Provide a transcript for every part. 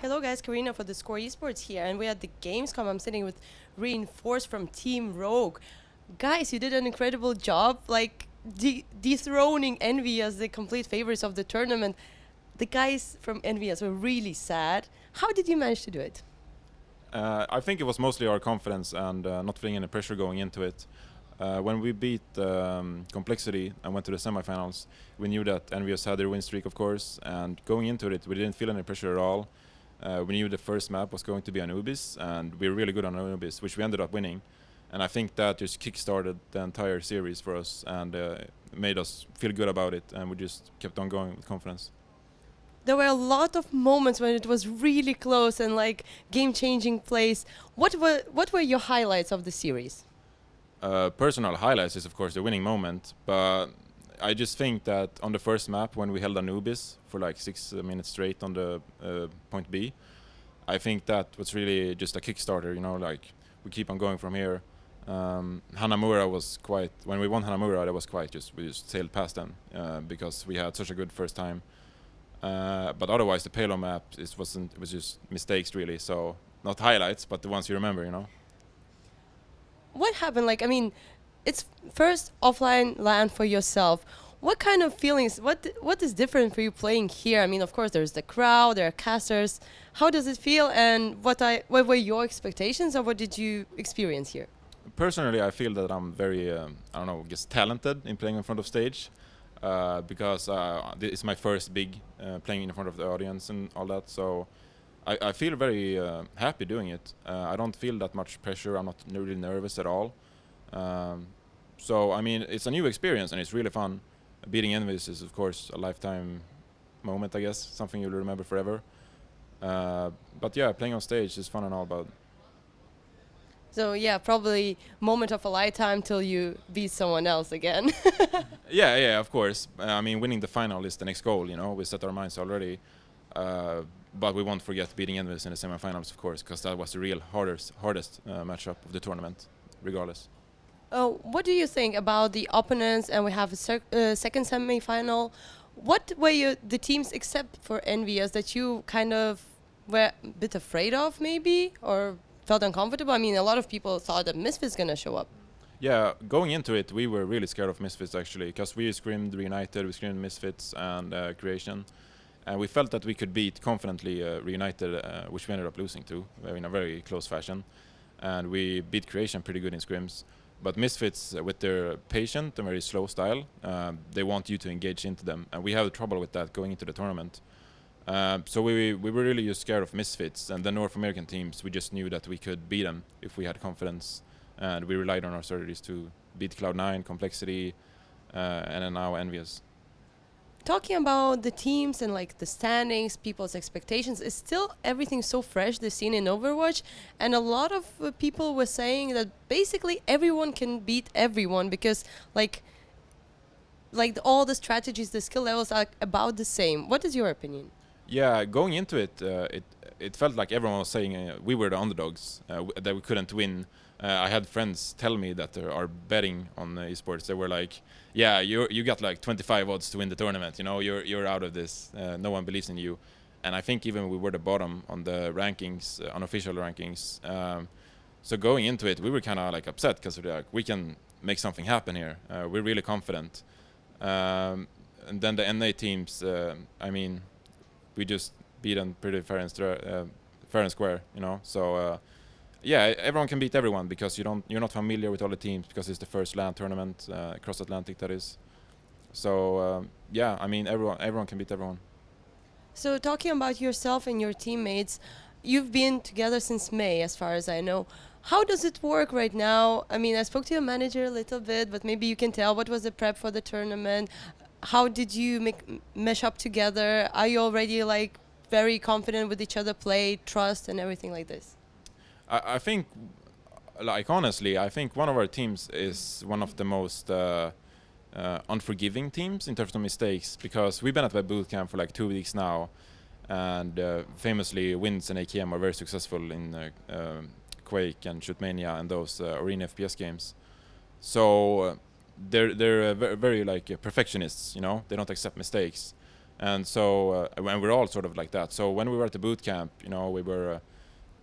Hello guys, Karina for theScore eSports here, and we're at the Gamescom. I'm sitting with Reinforced from Team Rogue. Guys, you did an incredible job, like dethroning Envy as the complete favorites of the tournament. The guys from EnVyUs were really sad. How did you manage to do it? I think it was mostly our confidence and not feeling any pressure going into it. When we beat Complexity and went to the semifinals, we knew that EnVyUs had their win streak, of course, and going into it, we didn't feel any pressure at all. We knew the first map was going to be Anubis, and we were really good on Anubis, which we ended up winning. And I think that just kick-started the entire series for us and made us feel good about it, and we just kept on going with confidence. There were a lot of moments when it was really close and like game-changing plays. What were your highlights of the series? Personal highlights is of course the winning moment, but I just think that on the first map when we held Anubis for like 6 minutes straight on the point B, I think that was really just a kickstarter, you know, like we keep on going from here. Hanamura was quite, when we won Hanamura, that was quite just, we just sailed past them because we had such a good first time. But otherwise the payload map, it was just mistakes really, so not highlights, but the ones you remember, you know. What happened? Like, I mean, it's first offline LAN for yourself. What kind of feelings, what is different for you playing here? I mean, of course, there's the crowd, there are casters. How does it feel, and what were your expectations, or what did you experience here? Personally, I feel that I'm very, I don't know, I guess talented in playing in front of stage because this is my first big playing in front of the audience and all that, so I feel very happy doing it. I don't feel that much pressure. I'm not really nervous at all. So, I mean, it's a new experience and it's really fun. Beating EnVyUs is, of course, a lifetime moment, I guess, something you'll remember forever. But yeah, playing on stage is fun and all, but... So yeah, probably moment of a lifetime till you beat someone else again. yeah, of course. I mean, winning the final is the next goal, you know. We set our minds already. But we won't forget beating EnVyUs in the semifinals, of course, because that was the real hardest matchup of the tournament, regardless. What do you think about the opponents? And we have a second semifinal. What were the teams except for EnVyUs that you kind of were a bit afraid of, maybe, or felt uncomfortable? I mean, a lot of people thought that Misfits gonna show up. Yeah, going into it, we were really scared of Misfits actually, because we screamed REUNITED, we screamed Misfits and Creation. And we felt that we could beat confidently REUNITED, which we ended up losing to in a very close fashion. And we beat Creation pretty good in scrims. But Misfits, with their patient and very slow style, they want you to engage into them. And we had trouble with that going into the tournament. So we were really just scared of Misfits. And the North American teams, we just knew that we could beat them if we had confidence. And we relied on our strategies to beat Cloud9, Complexity, and then now EnVyUs. Talking about the teams and like the standings, people's expectations, is still everything so fresh, the scene in Overwatch, and a lot of people were saying that basically everyone can beat everyone because like all the strategies, the skill levels are about the same. What is your opinion? Yeah, going into it, it felt like everyone was saying we were the underdogs, that we couldn't win. I had friends tell me that they are betting on esports. They were like, "Yeah, you got like 25 odds to win the tournament. You know, you're out of this. No one believes in you." And I think even we were the bottom on the rankings, unofficial rankings. So going into it, we were kind of like upset because like, we can make something happen here. We're really confident. And then the NA teams, I mean, we just beat them pretty fair and square, you know. So. Yeah, everyone can beat everyone because you're not familiar with all the teams because it's the first LAN tournament across Atlantic, that is. So yeah, I mean everyone can beat everyone. So talking about yourself and your teammates, you've been together since May, as far as I know. How does it work right now? I mean, I spoke to your manager a little bit, but maybe you can tell what was the prep for the tournament. How did you mesh up together? Are you already like very confident with each other, play, trust, and everything like this? I think, like honestly, I think one of our teams is one of the most unforgiving teams in terms of mistakes because we've been at the bootcamp for like 2 weeks now, and famously Winds and AKM are very successful in Quake and Shootmania and those arena FPS games. So they're very like perfectionists, you know. They don't accept mistakes. And so and we're all sort of like that. So when we were at the boot camp, you know, we were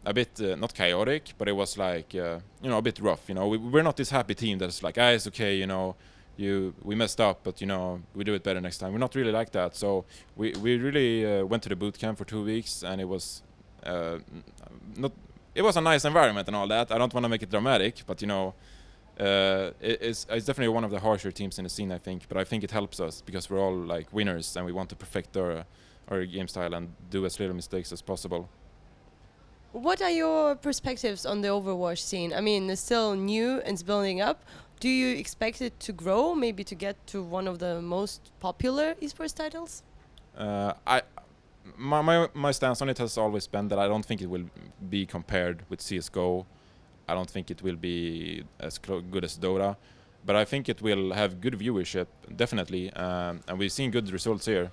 a bit not chaotic, but it was like you know, a bit rough. You know, we're not this happy team that's like, ah, it's okay, you know, we messed up, but you know, we do it better next time. We're not really like that. So we really went to the boot camp for 2 weeks, and it was not. It was a nice environment and all that. I don't want to make it dramatic, but you know, it's definitely one of the harsher teams in the scene, I think. But I think it helps us because we're all like winners, and we want to perfect our game style and do as little mistakes as possible. What are your perspectives on the Overwatch scene? I mean, it's still new and it's building up. Do you expect it to grow, maybe to get to one of the most popular esports titles? My stance on it has always been that I don't think it will be compared with CS:GO. I don't think it will be as good as Dota, but I think it will have good viewership, definitely, and we've seen good results here.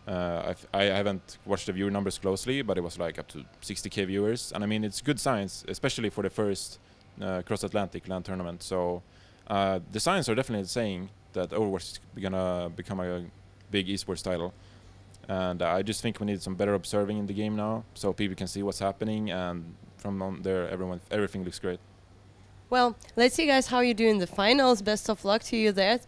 I haven't watched the viewer numbers closely, but it was like up to 60k viewers, and I mean, it's good signs, especially for the first cross-Atlantic LAN tournament. So the signs are definitely saying that Overwatch is gonna become a big esports title. And I just think we need some better observing in the game now, so people can see what's happening, and from on there, everything looks great. Well, let's see, guys, how you do in the finals. Best of luck to you there.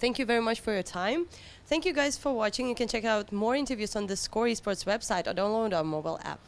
Thank you very much for your time. Thank you guys for watching. You can check out more interviews on the theScore eSports website or download our mobile app.